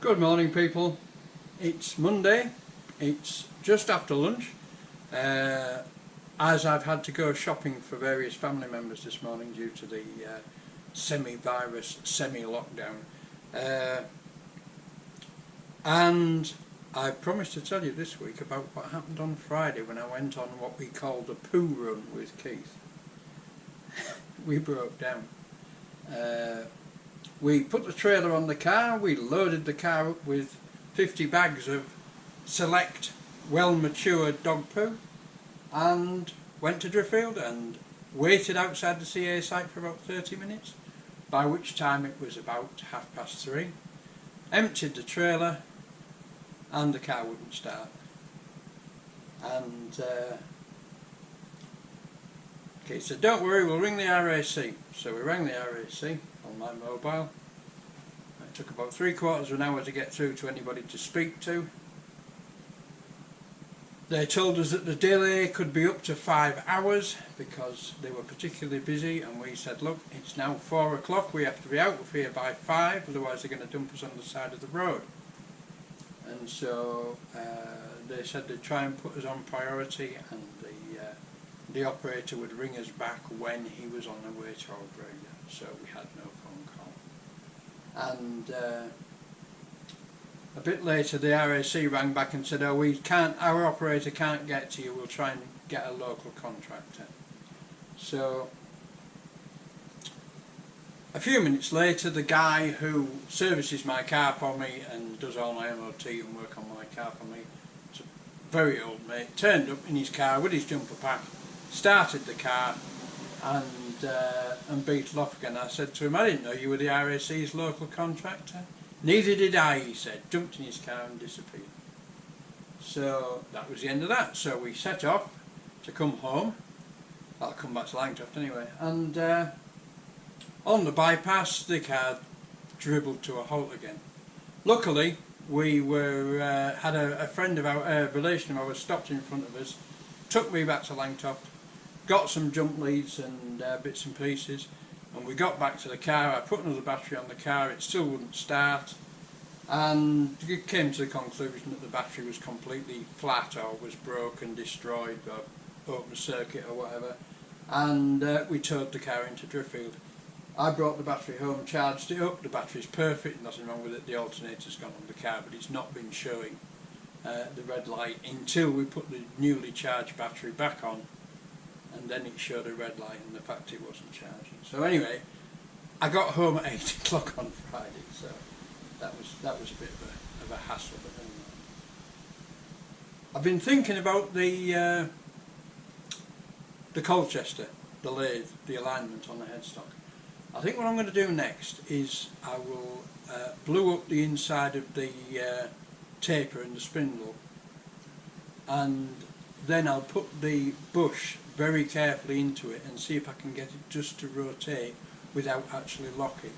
Good morning, people. It's Monday, it's just after lunch, as I've had to go shopping for various family members this morning due to the semi-virus, semi-lockdown, and I promised to tell you this week about what happened on Friday when I went on what we called a poo run with Keith. We broke down. We put the trailer on the car, we loaded the car up with 50 bags of select, well-matured dog poo, and went to Driffield and waited outside the CA site for about 30 minutes, by which time it was about 3:30. Emptied the trailer and the car wouldn't start. And Keith said, "Don't worry, we'll ring the RAC." So we rang the RAC on my mobile. It took about 3/4 of an hour to get through to anybody to speak to. They told us that the delay could be up to 5 hours because they were particularly busy, and we said, look, it's now 4 o'clock, we have to be out of here by 5, otherwise they're going to dump us on the side of the road. And so they said they'd try and put us on priority, and the operator would ring us back when he was on the way to our breakdown. So we had no phone call. And a bit later the RAC rang back and said, "Oh, our operator can't get to you, we'll try and get a local contractor." So a few minutes later, the guy who services my car for me and does all my MOT and work on my car for me, it's a very old mate, turned up in his car with his jumper pack, started the car and beat off again. I said to him, "I didn't know you were the RAC's local contractor." "Neither did I," he said, jumped in his car and disappeared. So that was the end of that. So we set off to come home. I'll come back to Langtoft anyway. And on the bypass, the car dribbled to a halt again. Luckily, we had a friend of our, relation of ours, stopped in front of us, took me back to Langtoft, got some jump leads and bits and pieces, and we got back to the car. I put another battery on the car, it still wouldn't start, and it came to the conclusion that the battery was completely flat or was broken, destroyed, or open circuit or whatever, and we towed the car into Driffield. I brought the battery home, charged it up, the battery's perfect, nothing wrong with it, the alternator's gone on the car, but it's not been showing the red light until we put the newly charged battery back on, and then it showed a red light and the fact it wasn't charging. So anyway, I got home at 8 o'clock on Friday, so that was a bit of a hassle. But anyway, I've been thinking about the Colchester, the lathe, the alignment on the headstock. I think what I'm going to do next is I will glue up the inside of the taper and the spindle, and then I'll put the bush very carefully into it and see if I can get it just to rotate without actually locking,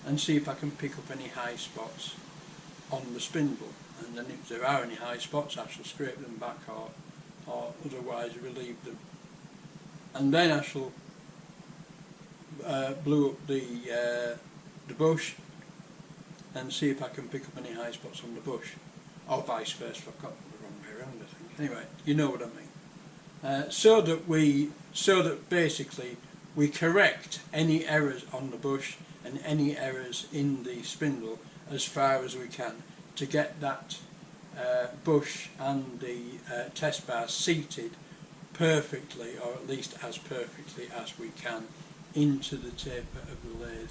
and see if I can pick up any high spots on the spindle, and then if there are any high spots I shall scrape them back or otherwise relieve them, and then I shall glue up the bush and see if I can pick up any high spots on the bush, or vice versa. I've got the wrong way around, I think. Anyway, you know what I mean. So that basically we correct any errors on the bush and any errors in the spindle as far as we can to get that bush and the test bar seated perfectly, or at least as perfectly as we can, into the taper of the lathe.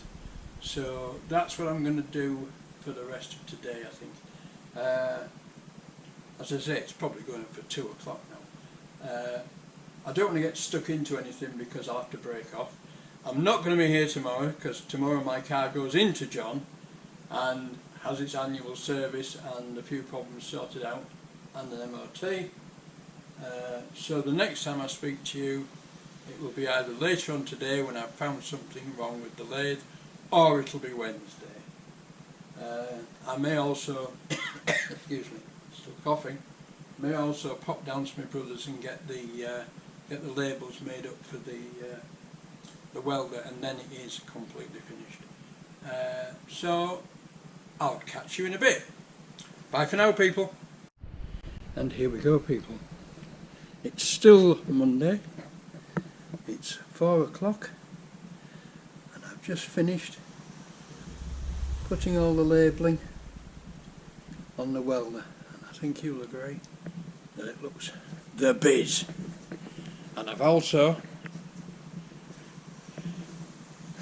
So that's what I'm going to do for the rest of today, I think. As I say, it's probably going for 2 o'clock now. I don't want to get stuck into anything because I'll have to break off. I'm not going to be here tomorrow because tomorrow my car goes into John and has its annual service and a few problems sorted out and an MOT. So the next time I speak to you, it will be either later on today when I've found something wrong with the lathe, or it'll be Wednesday. I may also, excuse me, still coughing, may also pop down to my brother's and get the labels made up for the welder, and then it is completely finished. So I'll catch you in a bit. Bye for now, people. And here we go, people. It's still Monday. It's 4 o'clock and I've just finished putting all the labelling on the welder, and I think you'll agree that it looks the biz. And I've also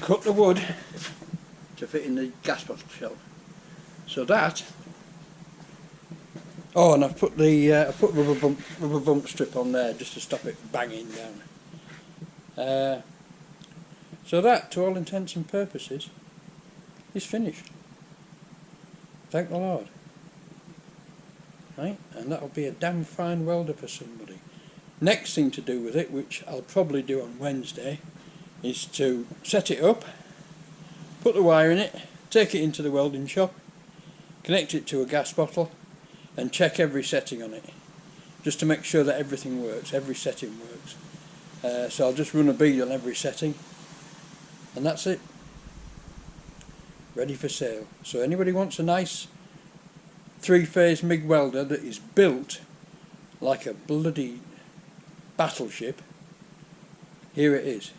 cut the wood to fit in the gas bottle shelf. So that, oh, and I've put the I put rubber bump strip on there just to stop it banging down. So that, to all intents and purposes, is finished. Thank the Lord. Right, and that'll be a damn fine welder for somebody. Next thing to do with it, which I'll probably do on Wednesday, is to set it up, put the wire in it, take it into the welding shop, connect it to a gas bottle and check every setting on it, just to make sure that everything works, every setting works. So I'll just run a bead on every setting and that's it. Ready for sale. So anybody wants a nice 3-phase MIG welder that is built like a bloody battleship, here it is.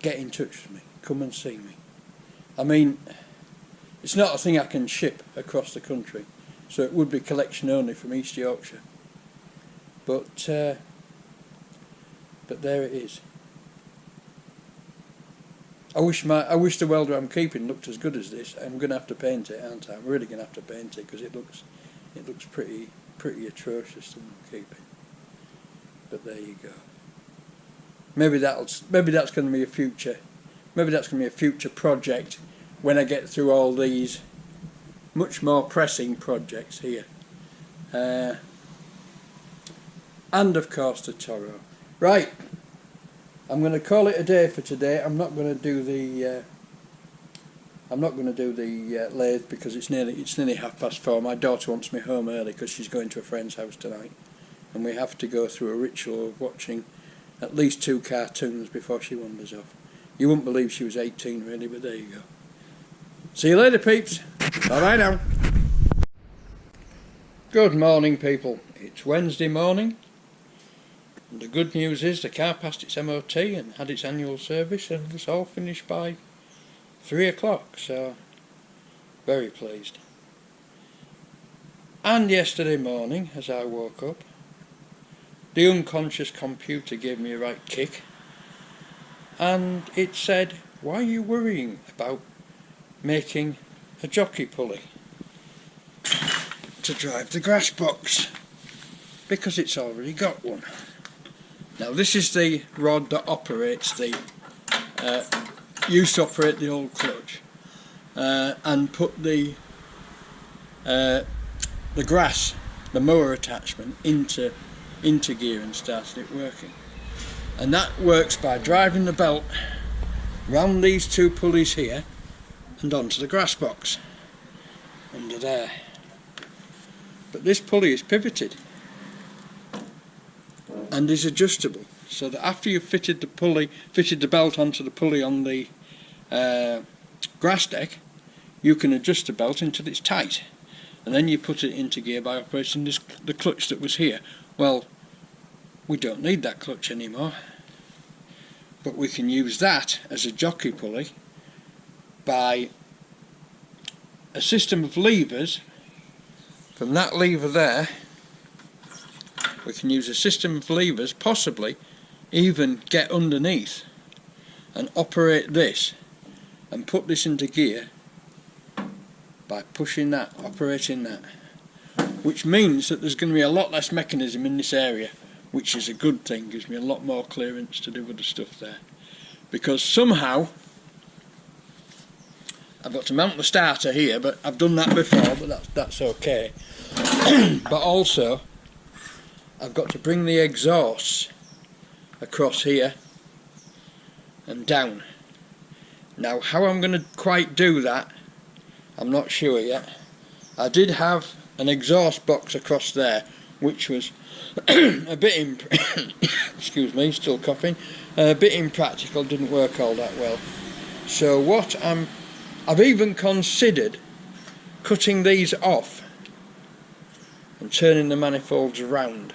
Get in touch with me, come and see me. I mean, it's not a thing I can ship across the country, so it would be collection only from East Yorkshire. But there it is. I wish the welder I'm keeping looked as good as this. I'm going to have to paint it, aren't I? I'm really going to have to paint it because it looks pretty atrocious, the one I'm keeping. But there you go. Maybe that's going to be a future. Maybe that's going to be a future project when I get through all these much more pressing projects here. And of course the Toro. Right. I'm going to call it a day for today. I'm not going to do the lathe because it's nearly 4:30. My daughter wants me home early because she's going to a friend's house tonight, and we have to go through a ritual of watching at least 2 cartoons before she wanders off. You wouldn't believe she was 18 really, but there you go. See you later, peeps. Bye bye now. Good morning, people. It's Wednesday morning. And the good news is the car passed its MOT and had its annual service and was all finished by 3 o'clock, so very pleased. And yesterday morning, as I woke up, the unconscious computer gave me a right kick and it said, why are you worrying about making a jockey pulley to drive the grass box? Because it's already got one. Now this is the rod that operates the, used to operate the old clutch and put the grass, the mower attachment into gear and started it working. And that works by driving the belt round these 2 pulleys here and onto the grass box under there. But this pulley is pivoted and is adjustable, so that after you've fitted the belt onto the pulley on the grass deck, you can adjust the belt until it's tight, and then you put it into gear by operating the clutch that was here. Well, we don't need that clutch anymore, but we can use that as a jockey pulley by a system of levers. From that lever there, we can use a system of levers, possibly even get underneath and operate this and put this into gear by pushing that, operating that, which means that there's going to be a lot less mechanism in this area, which is a good thing. Gives me a lot more clearance to do with the stuff there, because somehow I've got to mount the starter here, but I've done that before, but that's okay. But also I've got to bring the exhausts across here and down. Now how I'm going to quite do that, I'm not sure yet. I did have an exhaust box across there which was a bit excuse me, still coughing, a bit impractical, didn't work all that well. So what I'm I've even considered cutting these off and turning the manifolds round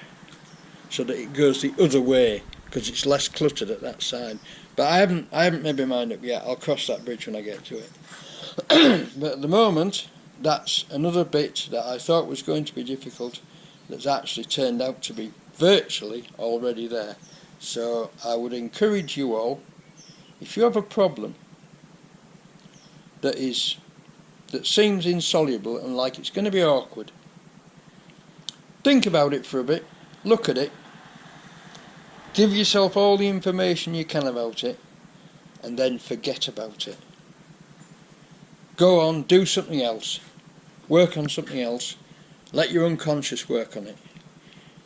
so that it goes the other way, because it's less cluttered at that side. But I haven't made my mind up yet. I'll cross that bridge when I get to it. But at the moment, that's another bit that I thought was going to be difficult that's actually turned out to be virtually already there. So I would encourage you all, if you have a problem that seems insoluble and like it's going to be awkward, think about it for a bit, look at it, give yourself all the information you can about it, and then forget about it. Go on, do something else, work on something else, let your unconscious work on it.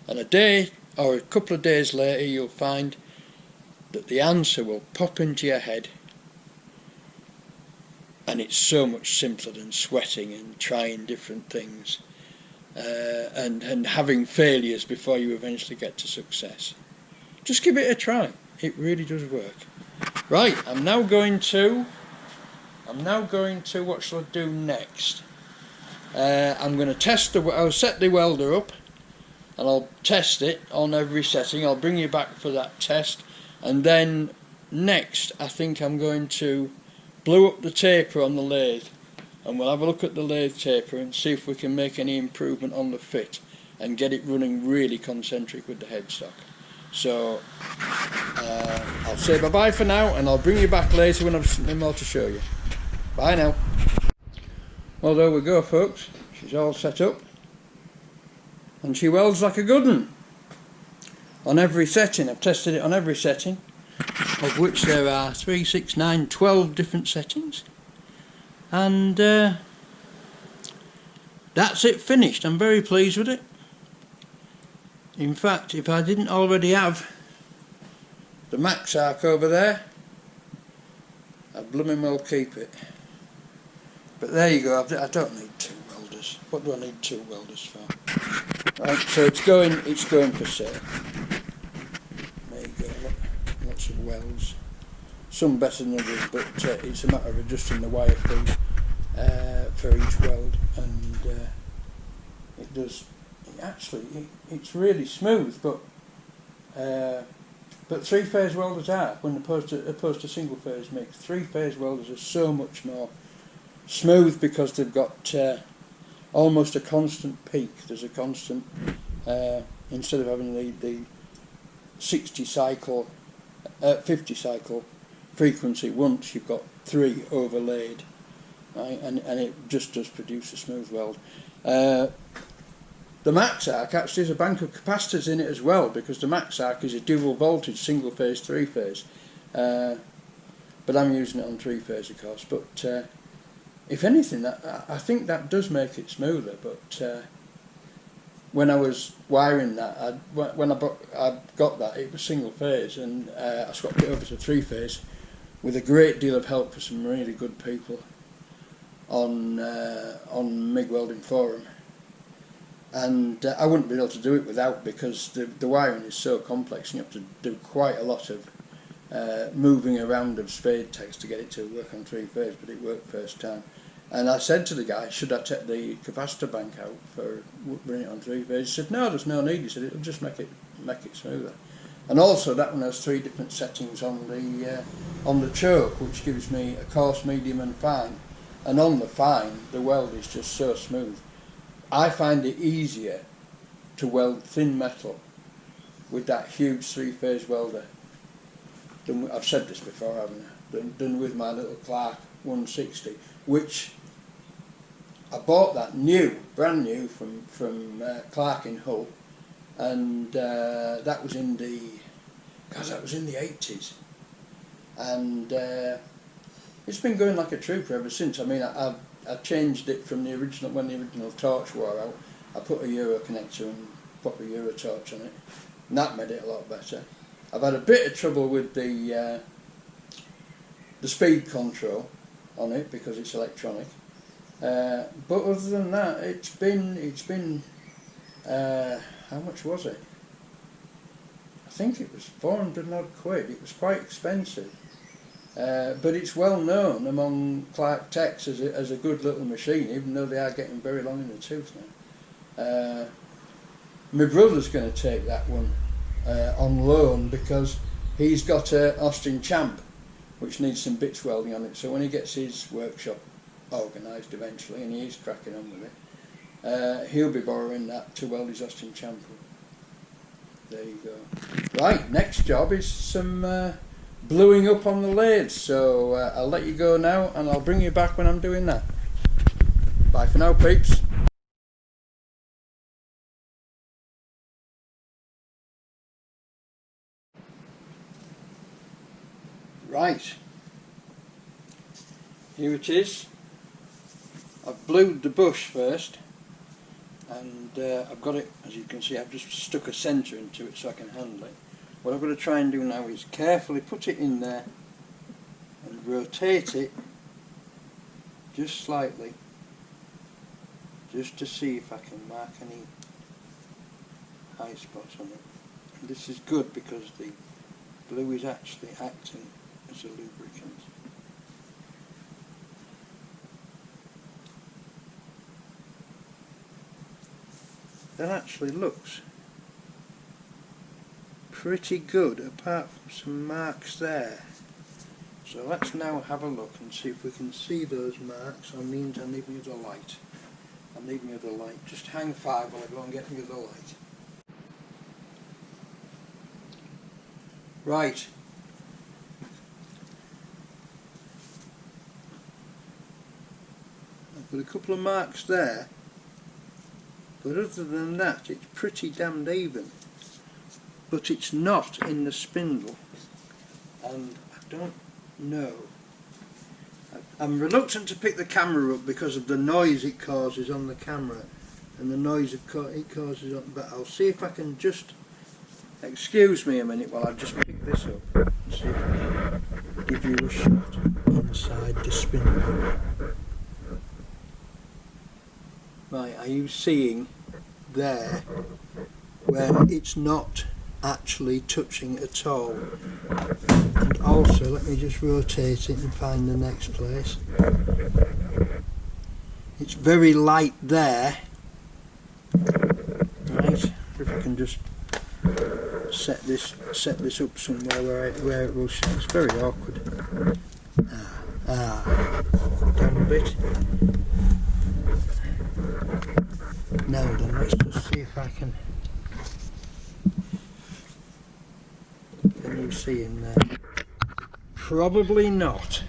And a day or a couple of days later you'll find that the answer will pop into your head, and it's so much simpler than sweating and trying different things and having failures before you eventually get to success. Just give it a try, it really does work. Right, I'm now going to, what shall I do next? I'm going to test I'll set the welder up and I'll test it on every setting. I'll bring you back for that test, and then next I think I'm going to blow up the taper on the lathe, and we'll have a look at the lathe taper and see if we can make any improvement on the fit and get it running really concentric with the headstock. So I'll say bye bye for now, and I'll bring you back later when I've something more to show you. Bye now. Well, there we go folks, she's all set up and she welds like a good one on every setting. I've tested it on every setting, of which there are 3, 6, 9, 12 different settings, and that's it finished. I'm very pleased with it. In fact, if I didn't already have the max arc over there, I'd blooming well keep it. But there you go, I don't need 2 welders. What do I need 2 welders for? Right, so it's going for sale. There you go, look, lots of welds. Some better than others, but it's a matter of adjusting the wire feed for each weld, and it does. It's really smooth, but 3-phase welders are, when opposed to single-phase mix. 3-phase welders are so much more smooth because they've got almost a constant peak. There's a constant, instead of having the 50 cycle frequency once, you've got 3 overlaid, right? And it just does produce a smooth weld. The max arc actually has a bank of capacitors in it as well, because the max arc is a dual voltage single phase 3-phase, but I'm using it on 3-phase of course. But if anything, I think that does make it smoother. But when I was wiring that, when I got that, it was single phase, and I swapped it over to 3-phase with a great deal of help from some really good people on MIG Welding Forum. And I wouldn't be able to do it without, because the wiring is so complex and you have to do quite a lot of moving around of spade text to get it to work on 3-phase, but it worked first time. And I said to the guy, should I take the capacitor bank out for running it on 3-phase? He said, no, there's no need. He said, it'll just make it smoother. And also that one has 3 different settings on the choke, which gives me a coarse, medium and fine. And on the fine, the weld is just so smooth. I find it easier to weld thin metal with that huge 3-phase welder than, I've said this before, haven't I, than with my little Clark 160, which I bought that brand new from Clark in Hull, and that was in the 80s, and it's been going like a trooper ever since. I mean, I changed it from the original, when the original torch wore out. I put a Euro connector and put a Euro torch on it, and that made it a lot better. I've had a bit of trouble with the speed control on it because it's electronic, but other than that, it's been how much was it? I think it was 400 odd quid. It was quite expensive. but it's well known among Clark Techs as a good little machine, even though they are getting very long in the tooth now. My brother's going to take that one on loan because he's got a Austin Champ which needs some bits welding on it, so when he gets his workshop organised eventually, and he is cracking on with it, he'll be borrowing that to weld his Austin Champ. There you go. Right, next job is some bluing up on the lathe, so I'll let you go now and I'll bring you back when I'm doing that. Bye for now, peeps. Right, here it is. I've blued the bush first, and I've got it, as you can see, I've just stuck a centre into it so I can handle it. What I'm going to try and do now is carefully put it in there and rotate it just slightly, just to see if I can mark any high spots on it. And this is good because the glue is actually acting as a lubricant. That actually looks pretty good, apart from some marks there. So let's now have a look and see if we can see those marks. I need my other light. I need my other light. Just hang fire while I go and get my other light. Right. I've got a couple of marks there, but other than that it's pretty damned even. But it's not in the spindle, and I don't know. I'm reluctant to pick the camera up because of the noise it causes on the camera and the noise it causes on, but I'll see if I can just, excuse me a minute while I just pick this up and see if I can give you a shot inside the spindle. Right, are you seeing there where it's not actually touching at all? And also, let me just rotate it and find the next place. It's very light there. Right, if I can just set this up somewhere where it will show. It's very awkward. Down a bit. Now then, let's just see if I can you see in there? Probably not.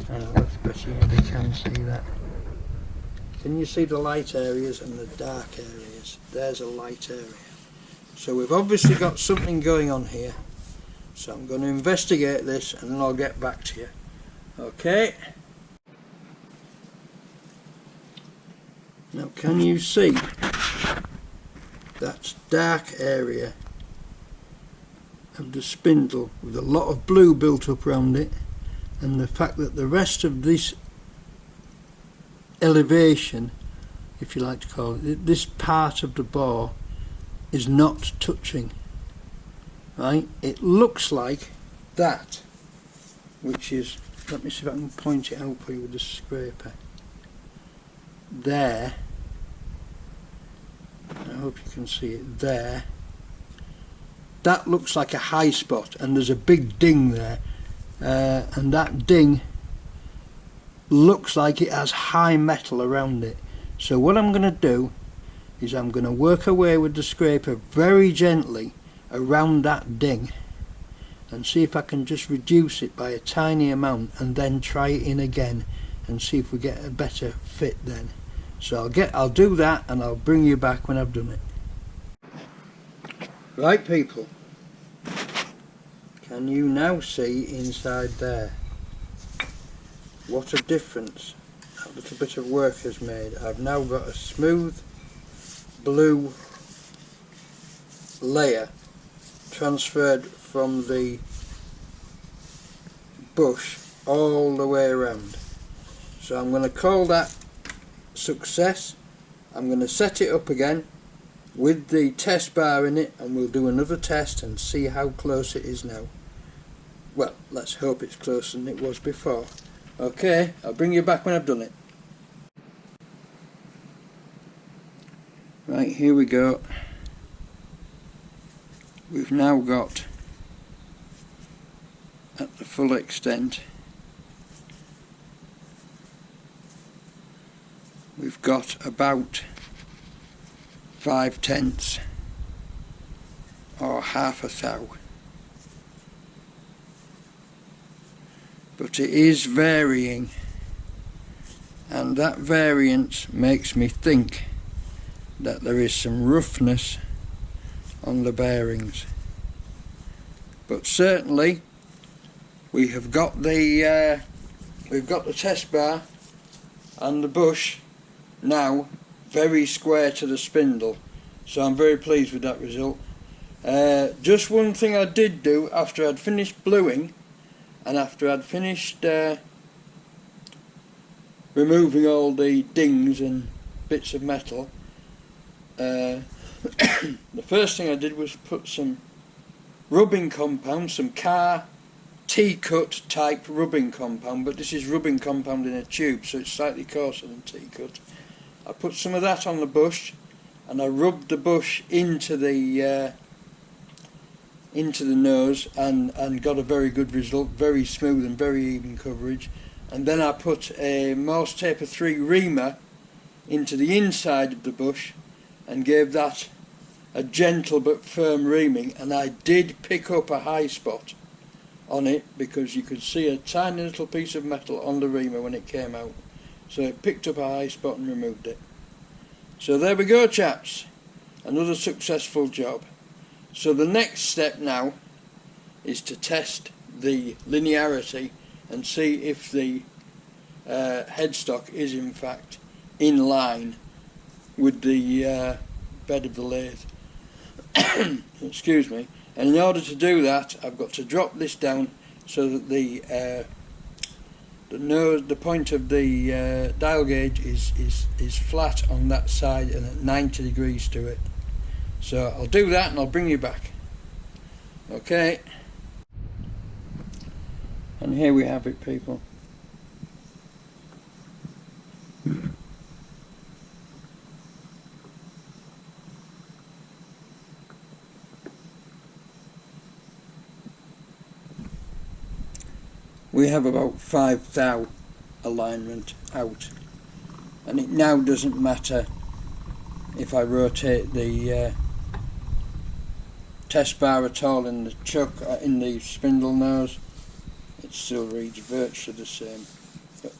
That's better if you can see that. Can you see the light areas and the dark areas? There's a light area. So we've obviously got something going on here. So I'm going to investigate this and then I'll get back to you. Okay. Now can you see that dark area of the spindle with a lot of blue built up around it, and the fact that the rest of this elevation, if you like to call it, this part of the bore is not touching, right? It looks like that, which is, let me see if I can point it out for you with the scraper. There, I hope you can see it there, that looks like a high spot, and there's a big ding there, and that ding looks like it has high metal around it. So what I'm going to do is I'm going to work away with the scraper very gently around that ding and see if I can just reduce it by a tiny amount, and then try it in again and see if we get a better fit then. So I'll do that and I'll bring you back when I've done it. Right people, can you now see inside there? What a difference a little bit of work has made. I've now got a smooth blue layer transferred from the bush all the way around. So I'm going to call that success. I'm going to set it up again with the test bar in it, and we'll do another test and see how close it is now. Well, let's hope it's closer than it was before. Okay, I'll bring you back when I've done it. Right, here we go. We've now got, at the full extent, we've got about 5/10 or half a thou. But it is varying, and that variance makes me think that there is some roughness on the bearings. But certainly we have got the test bar and the bush now very square to the spindle, so I'm very pleased with that result. Just one thing I did do after I'd finished bluing and after I'd finished removing all the dings and bits of metal, the first thing I did was put some rubbing compound, some car T-cut type rubbing compound, but this is rubbing compound in a tube, so it's slightly coarser than T-cut. I put some of that on the bush, and I rubbed the bush into the nose, and got a very good result, very smooth and very even coverage. And then I put a Morse Taper 3 reamer into the inside of the bush and gave that a gentle but firm reaming, and I did pick up a high spot on it because you could see a tiny little piece of metal on the reamer when it came out. So it picked up a high spot and removed it. So there we go, chaps, another successful job. So the next step now is to test the linearity and see if the headstock is in fact in line with the bed of the lathe. Excuse me. And in order to do that, I've got to drop this down so that the point of the dial gauge is flat on that side and at 90 degrees to it. So I'll do that and I'll bring you back. Okay. And here we have it, people. We have about 5 thou alignment out, and it now doesn't matter if I rotate the test bar at all in the chuck, in the spindle nose. It still reads virtually the same. But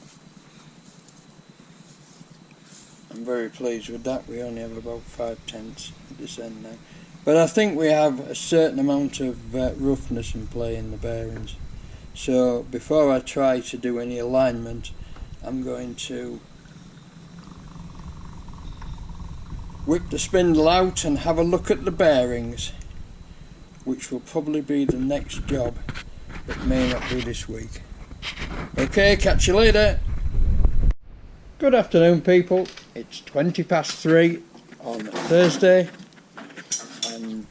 I'm very pleased with that. We only have about 5/10 at this end now, but I think we have a certain amount of roughness in play in the bearings. So before I try to do any alignment, I'm going to whip the spindle out and have a look at the bearings, which will probably be the next job, but may not be this week. Okay, catch you later. Good afternoon, people. It's 3:20 on Thursday, and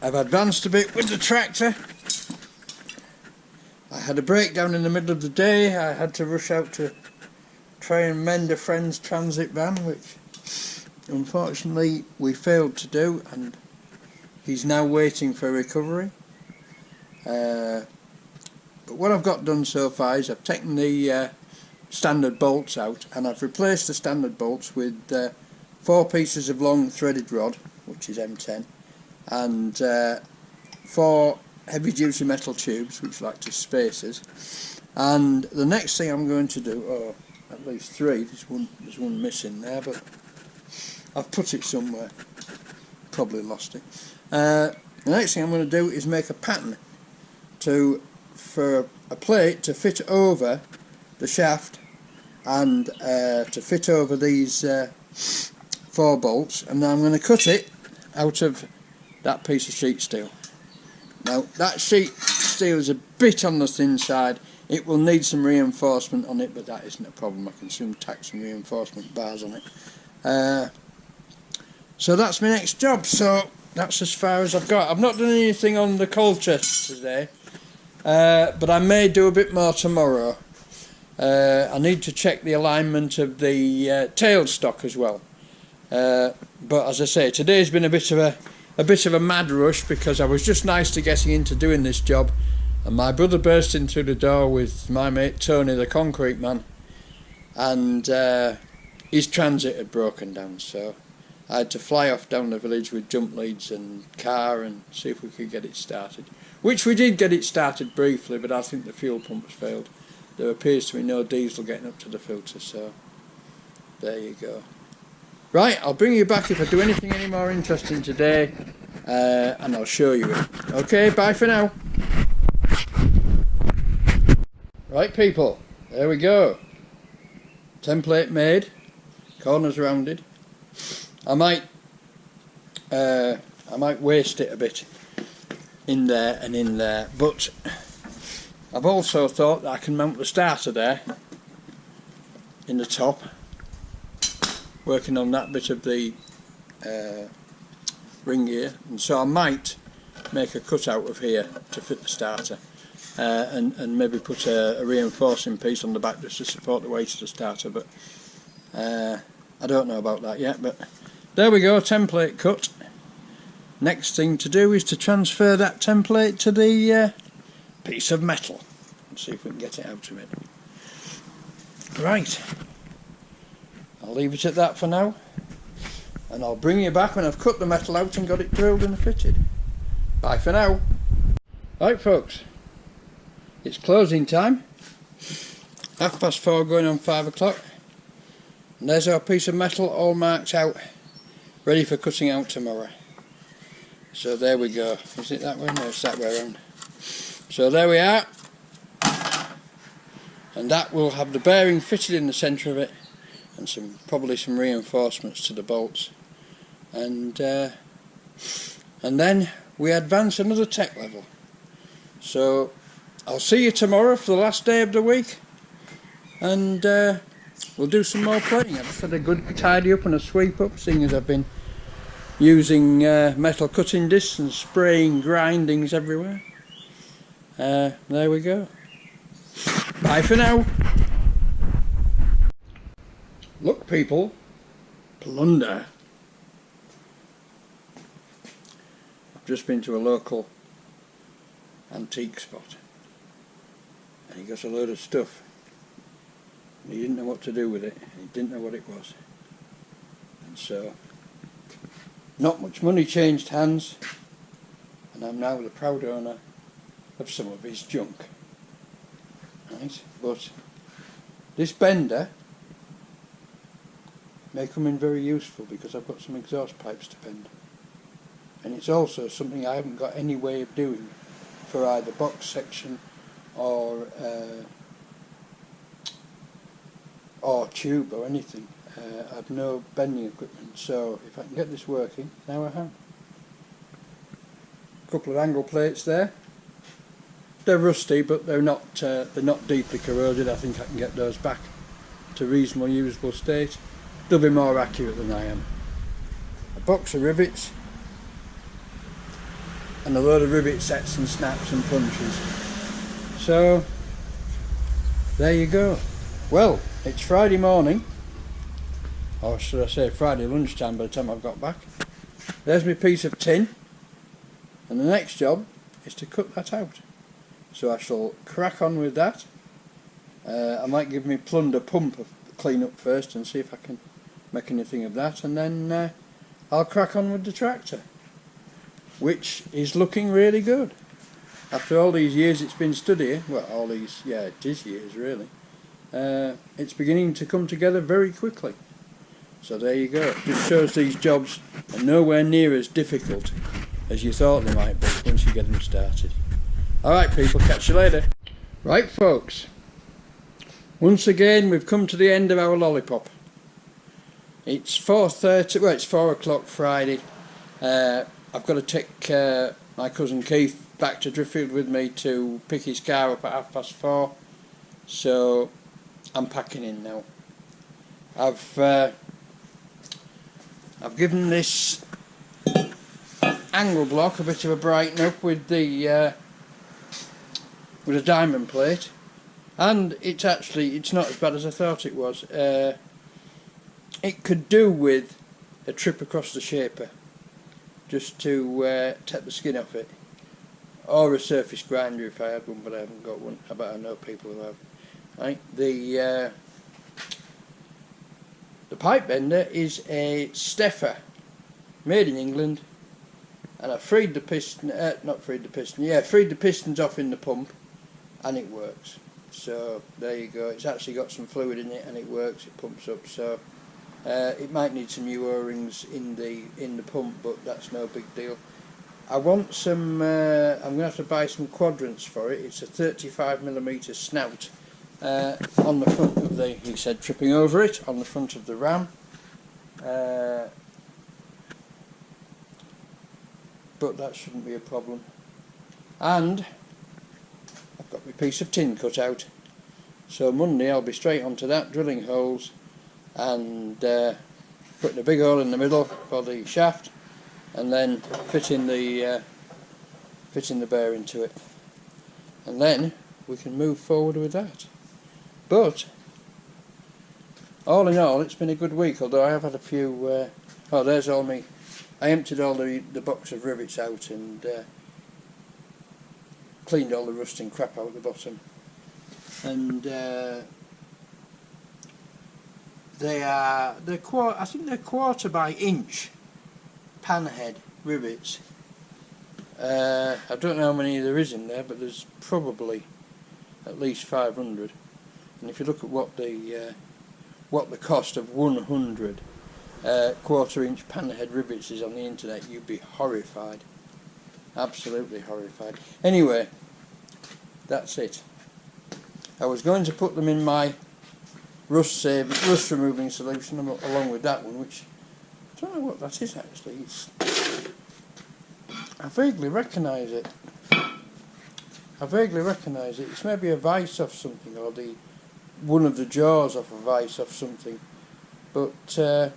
I've advanced a bit with the tractor. I had a breakdown in the middle of the day. I had to rush out to try and mend a friend's transit van, which unfortunately we failed to do, and he's now waiting for recovery. But what I've got done so far is I've taken the standard bolts out, and I've replaced the standard bolts with 4 pieces of long threaded rod, which is M10, and 4 heavy duty metal tubes, which are like spacers. And the next thing I'm going to do, or at least 3, there's one missing there, but I've put it somewhere, probably lost it. The next thing I'm going to do is make a pattern for a plate to fit over the shaft and to fit over these 4 bolts, and then I'm going to cut it out of that piece of sheet steel. Now that sheet steel is a bit on the thin side. It will need some reinforcement on it, but that isn't a problem. I can soon tack some reinforcement bars on it. So that's my next job. So that's as far as I've got. I've not done anything on the Colchester today, but I may do a bit more tomorrow. I need to check the alignment of the tailstock as well. But as I say, today's been a bit of a mad rush because I was just nice to getting into doing this job, and my brother burst in through the door with my mate Tony, the concrete man, and his transit had broken down, so I had to fly off down the village with jump leads and car and see if we could get it started. Which we did get it started briefly, but I think the fuel pumps failed. There appears to be no diesel getting up to the filter, so there you go. Right, I'll bring you back if I do anything any more interesting today, and I'll show you it. Okay, bye for now. Right people, there we go. Template made, corners rounded. I might waste it a bit in there and in there, but I've also thought that I can mount the starter there in the top, working on that bit of the ring gear, and so I might make a cutout of here to fit the starter, and maybe put a reinforcing piece on the back just to support the weight of the starter, but I don't know about that yet. But there we go, template cut. Next thing to do is to transfer that template to the piece of metal and see if we can get it out of it. Right, I'll leave it at that for now, and I'll bring you back when I've cut the metal out and got it drilled and fitted. Bye for now. Right folks, it's closing time, 4:30 going on 5 o'clock, and there's our piece of metal all marked out, ready for cutting out tomorrow. So there we go. Is it that way? No, it's that way around. So there we are, and that will have the bearing fitted in the centre of it, and probably some reinforcements to the bolts, and then we advance another tech level. So I'll see you tomorrow for the last day of the week, and we'll do some more playing. I've just had a good tidy up and a sweep up, seeing as I've been using metal cutting discs and spraying grindings everywhere. There we go. Bye for now. Look people, plunder. I've just been to a local antique spot, and he got a load of stuff, and he didn't know what to do with it, he didn't know what it was, and so not much money changed hands, and I'm now the proud owner of some of his junk. Right, but this bender may come in very useful because I've got some exhaust pipes to bend, and it's also something I haven't got any way of doing for either box section or tube or anything. I've no bending equipment, so if I can get this working, now I have. A couple of angle plates there. They're rusty, but they're not deeply corroded. I think I can get those back to reasonable usable state. They'll be more accurate than I am. A box of rivets, and a load of rivet sets and snaps and punches. So there you go. Well, it's Friday morning, or should I say Friday lunchtime by the time I've got back. There's my piece of tin, and the next job is to cut that out. So I shall crack on with that. I might give me plunder pump a clean up first and see if I can make anything of that, and then I'll crack on with the tractor, which is looking really good. After all these years it's been stood here, well, all these, yeah, it is years really, it's beginning to come together very quickly. So there you go. It just shows these jobs are nowhere near as difficult as you thought they might be once you get them started. Alright people, catch you later. Right folks, once again we've come to the end of our lollipop. It's 4:30, well it's 4 o'clock Friday. I've got to take my cousin Keith back to Driffield with me to pick his car up at 4:30, so I'm packing in now. I've I've given this angle block a bit of a brighten up with a diamond plate, and it's not as bad as I thought it was. It could do with a trip across the shaper just to take the skin off it, or a surface grinder if I had one, but I haven't got one. I know people who have. Right, the pipe bender is a Steffer, made in England, and I freed the piston, freed the pistons off in the pump, and it works. So there you go. It's actually got some fluid in it, and it works. It pumps up. So it might need some new O-rings in the pump, but that's no big deal. I want some. I'm going to have to buy some quadrants for it. It's a 35mm snout on the front of the. He said tripping over it on the front of the ram. But that shouldn't be a problem. And I've got my piece of tin cut out. So Monday I'll be straight onto that, drilling holes and putting a big hole in the middle for the shaft, and then fitting the bearing to it, and then we can move forward with that. But all in all, it's been a good week, although I have had a few there's all me. I emptied all the box of rivets out and cleaned all the rust and crap out the bottom, and I think they're 1/4 by inch panhead rivets. I don't know how many there is in there, but there's probably at least 500. And if you look at what the cost of 100 1/4 inch panhead rivets is on the internet, you'd be horrified, absolutely horrified. Anyway, that's it. I was going to put them in my rust removing solution along with that one, which I don't know what that is actually. I vaguely recognise it. It's maybe a vice off something, or one of the jaws off a vice off something. But there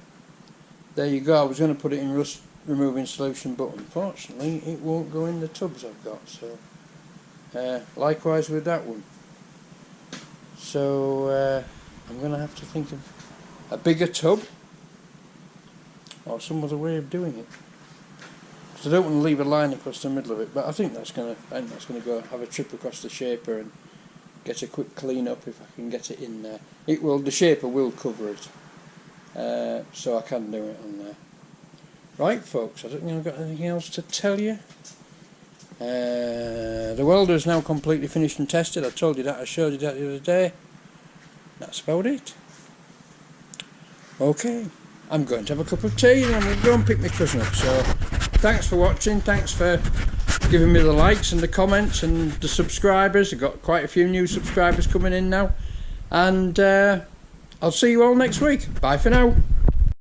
you go. I was going to put it in rust removing solution, but unfortunately it won't go in the tubs I've got. So likewise with that one. So I'm going to have to think of a bigger tub or some other way of doing it. Because I don't want to leave a line across the middle of it, but I think that's going to go have a trip across the shaper and get a quick clean up if I can get it in there. The shaper will cover it, so I can do it on there. Right, folks, I don't think I've got anything else to tell you. The welder is now completely finished and tested. I told you that, I showed you that the other day. That's about it. Okay, I'm going to have a cup of tea and I'm going to go and pick my cousin up. So thanks for watching, thanks for giving me the likes and the comments and the subscribers. I've got quite a few new subscribers coming in now, and I'll see you all next week. Bye for now.